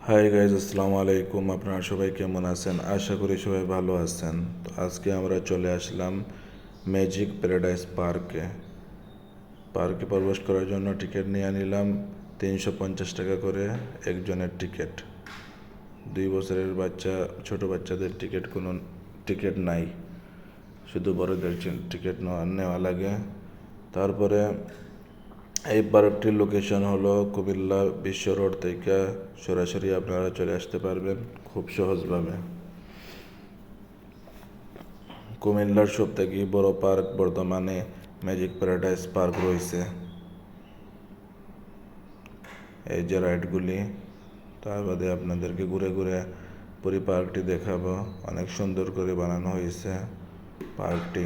Hi guys, আসসালামু আলাইকুম। আপনারা সবাই কেমন আছেন? আশা করি সবাই ভালো আছেন। তো আজকে আমরা চলে আসলাম ম্যাজিক প্যারাডাইস পার্কে প্রবেশ করার জন্য টিকিট নিয়ে নিলাম 350 টাকা করে একজনের টিকিট। 2 বছরের বাচ্চা, ছোট বাচ্চাদের কোনো টিকিট নাই, শুধু বড়দের টিকিট নেওয়া লাগে। তারপরে এই পার্কটির লোকেশন হলো কুমিল্লা বিশ্ব রোড থেকে সরাসরি আপনারা চলে আসতে পারবেন খুব সহজভাবে। কুমিল্লার সবথেকে বড় পার্ক বর্তমানে ম্যাজিক প্যারাডাইস পার্ক রয়েছে। এই যে রাইডগুলি, তার বাদে আপনাদেরকে ঘুরে ঘুরে পুরো পার্কটি দেখাবো। অনেক সুন্দর করে বানানো হয়েছে পার্কটি।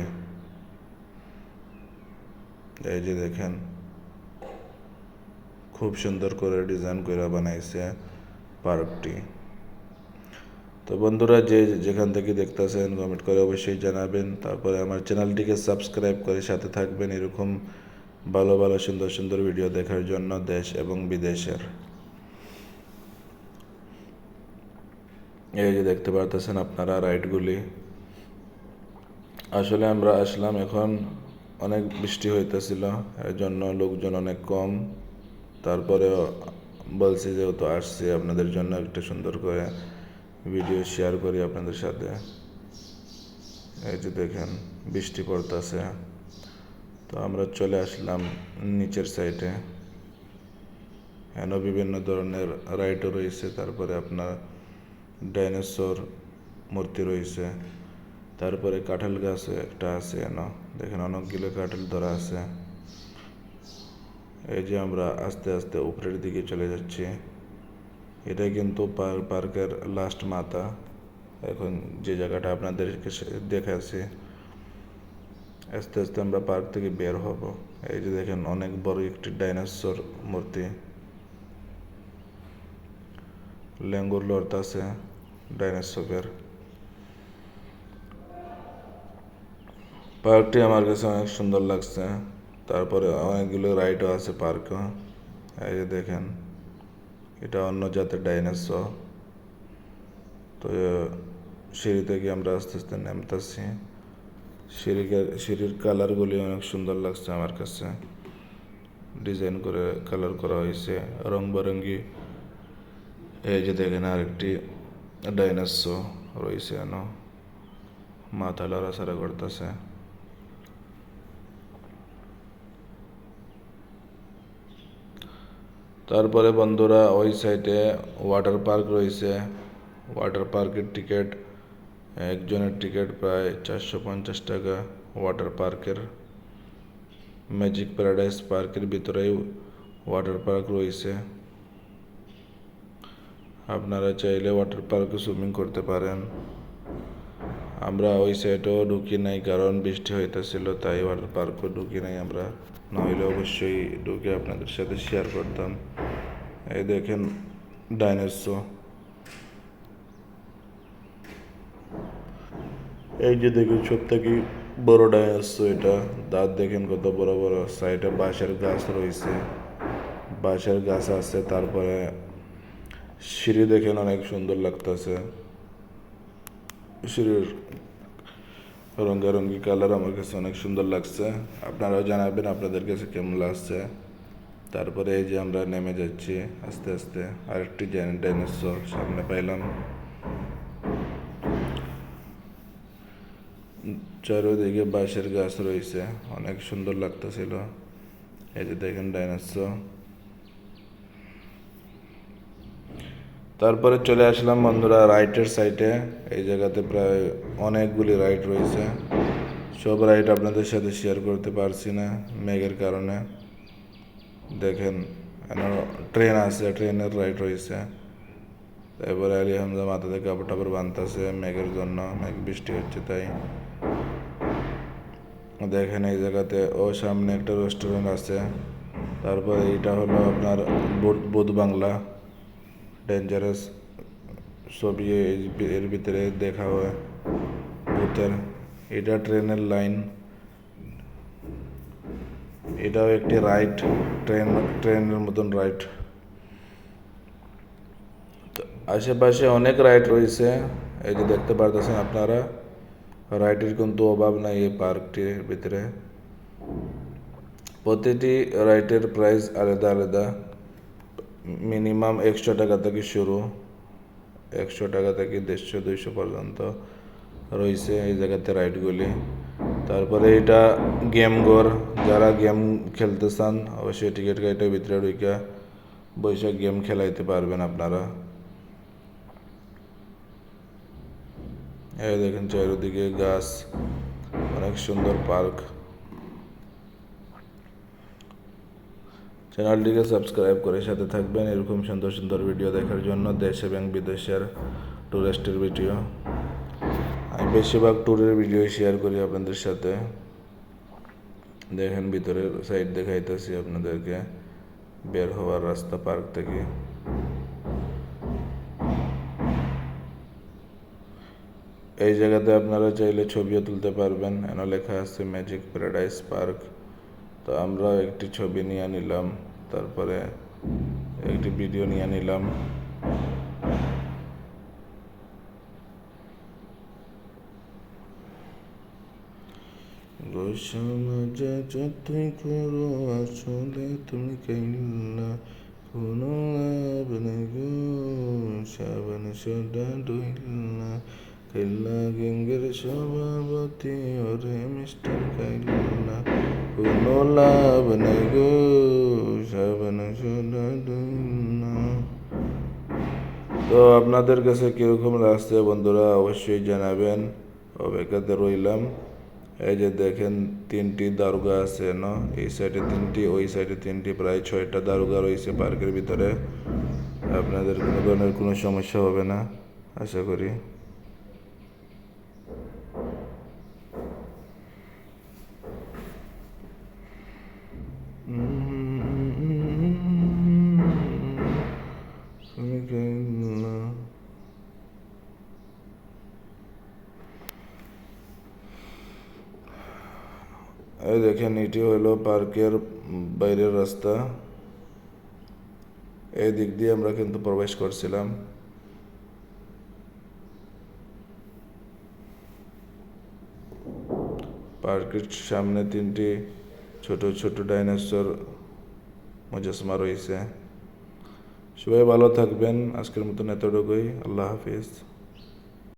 এই যে দেখেন, খুব সুন্দর করে ডিজাইন করে বানাইছে পার্কটি। তো বন্ধুরা, যেখান থেকে দেখতেছেন কমেন্ট করে অবশ্যই জানাবেন। তারপরে আমার চ্যানেলটিকে সাবস্ক্রাইব করে সাথে থাকবেন এরকম ভালো ভালো সুন্দর সুন্দর ভিডিও দেখার জন্য দেশ এবং বিদেশের। এই যে দেখতে পারতেছেন আপনারা রাইডগুলি। আসলে আমরা আসলাম এখন, অনেক বৃষ্টি হইতেছিল, এর জন্য লোকজন অনেক কম। তারপরে বলছি যেহেতু আসছি আপনাদের জন্য একটা সুন্দর করে ভিডিও শেয়ার করি আপনাদের সাথে। এই যে দেখেন বৃষ্টি পড়তেছে, তো আমরা চলে আসলাম নিচের সাইডে। এখানে বিভিন্ন ধরনের রাইডও রয়েছে। তারপরে আপনার ডাইনোসর মূর্তি রয়েছে। তারপরে কাঁঠাল গাছ একটা আছে, দেখেন অনেকগুলো কাঁঠাল ধরা আছে। এই যে আমরা আস্তে আস্তে উপরের দিকে চলে যাচ্ছি। এটা কিন্তু পার্কের লাস্ট মাথা। এখন যে জায়গাটা আপনাদেরকে দেখাচ্ছি, আস্তে আস্তে আমরা পার্ক থেকে বের হব। এই যে দেখেন অনেক বড় একটি ডাইনোসর মূর্তি, লেঙ্গুর লড়তাছে ডাইনোসরের। পার্কটি আমার কাছে অনেক সুন্দর লাগছে। তারপরে অনেকগুলো রাইডও আছে পার্কে। এই যে দেখেন, এটা অন্য জাতের ডাইনোসর। তো সিঁড়ি থেকে আমরা আস্তে আস্তে নামতেছি। সিঁড়ির কালারগুলি অনেক সুন্দর লাগছে আমার কাছে। ডিজাইন করে কালার করা হয়েছে রং বেরঙ্গি। এই যে দেখেন আরেকটি ডাইনোসর রয়েছে, মাথা লড়াছাড়া করতেছে। তারপরে বন্ধুরা, ওই সাইডে ওয়াটার পার্ক রয়েছে। ওয়াটার পার্কের টিকিট, একজনের টিকিট প্রায় 450 টাকা। ওয়াটার পার্কের ম্যাজিক প্যারাডাইস পার্কের ভিতরেই ওয়াটার পার্ক রয়েছে। আপনারা চাইলে ওয়াটার পার্কে সুইমিং করতে পারেন। আমরা ওই সাইডেও ঢুকি নাই, কারণ বৃষ্টি হইতেছিল, তাই ওয়াটার পার্কও ঢুকি নাই আমরা। নইলে অবশ্যই ঢুকে আপনাদের সাথে শেয়ার করতাম। এই দেখেন ডাইনোসর। এই যে দেখুন সব থেকে বড় ডাইনোসর এটা। দাঁত দেখেন কত বড় বড়। সাইডে বাঁশের গাছ রয়েছে, বাঁশের গাছ আছে। তারপরে সিঁড়ি দেখেন অনেক সুন্দর লাগতেছে। সিঁড়ির রঙারঙ্গি কালার আমার কাছে অনেক সুন্দর লাগছে। আপনারাও জানাবেন আপনাদের কাছে কেমন লাগছে। তারপরে এই যে আমরা নেমে যাচ্ছি আস্তে আস্তে। আরেকটি ডাইনোসর সামনে পাইলাম। চারিদিকে বাঁশের গাছ রয়েছে, অনেক সুন্দর লাগতেছিল। এই যে দেখেন ডাইনোসর। তারপরে চলে আসলাম বন্ধুরা রাইটের সাইডে। এই জায়গাতে প্রায় অনেকগুলি রাইড রয়েছে। সব রাইড আপনাদের সাথে শেয়ার করতে পারছি না মেঘের কারণে। দেখেন ট্রেন আছে, ট্রেনের রাইড রয়েছে। তারপরে আলী হামজা মাথাতে কাপড় টাপড় বাঁধতেছে মেঘের জন্য, মেঘ বৃষ্টি হচ্ছে তাই। দেখেন এই জায়গাতে সামনে একটা রেস্টুরেন্ট আছে। তারপরে এইটা হলো আপনার বুধ বাংলা ডেঞ্জারাস ছবি এর ভিতরে দেখা হয় ভূতের। এটা ট্রেনের লাইন, এটাও একটি রাইড, ট্রেনের মতন রাইড। তো আশেপাশে অনেক রাইড রয়েছে, এই যে দেখতে পারতেছেন আপনারা। রাইডের কিন্তু অভাব নাই এই পার্কটির ভিতরে। প্রতিটি রাইডের প্রাইস আলাদা আলাদা। মিনিমাম 100 টাকা থেকে শুরু, 100 টাকা থেকে 150-200 পর্যন্ত রয়েছে এই জায়গাতে রাইডগুলি। তারপরে এটা গেম ঘর, যারা গেম খেলতে চান অবশ্যই টিকিট কাইটের ভিতরে ঢুকা বৈশা গেম খেলাইতে পারবেন আপনারা। এই দেখেন চারিদিকে গাছ, অনেক সুন্দর পার্ক। চ্যানেলটিকে সাবস্ক্রাইব করে সাথে থাকবেন এরকম সুন্দর সুন্দর ভিডিও দেখার জন্য, দেশ এবং বিদেশের টুরিস্টের ভিডিও। আমি বেশিরভাগ ট্যুরের ভিডিও শেয়ার করি আপনাদের সাথে। দেখেন ভিতরের সাইড দেখাইতেছি আপনাদেরকে, বের হওয়ার রাস্তা পার্ক থেকে। এই জায়গাতে আপনারা চাইলে ছবিও তুলতে পারবেন, এখানে লেখা আছে ম্যাজিক প্যারাডাইস পার্ক। তো আমরা একটি ছবি নিয়ে নিলাম, তারপরে একটি ভিডিও নিয়ে নিলাম। গোসমাজা যতই করো আসলে তুমি কাইল্লা, কোনো লাভ নেই গো সাবান সোডা ডইল্লা, কাইল্লা গ্যাংয়ের সভাপতি ওরে মিস্টার কাইল্লা, কোনো লাভ নেই গো সাবান সোডা ডইল্লা। তো আপনাদের কাছে কীরকম লাগছে বন্ধুরা অবশ্যই জানাবেন, অপেক্ষাতে রইলাম। এই যে দেখেন 3টি দারোগা আছে না, এই সাইডে 3টি, ওই সাইডে 3টি, প্রায় 6টা দারোগা রয়েছে পার্কের ভিতরে। আপনাদের কোনো ধরনের কোনো সমস্যা হবে না আশা করি। এই দেখেন এটি হলো পার্কের বাইরের রাস্তা, এই দিক দিয়ে আমরা কিন্তু প্রবেশ করছিলাম। পার্কের সামনে 3টি ছোট ছোট ডাইনোসর মুজাসসমা রয়েছে। সবাই ভালো থাকবেন, আজকের মতন এতটুকুই, আল্লাহ হাফিজ।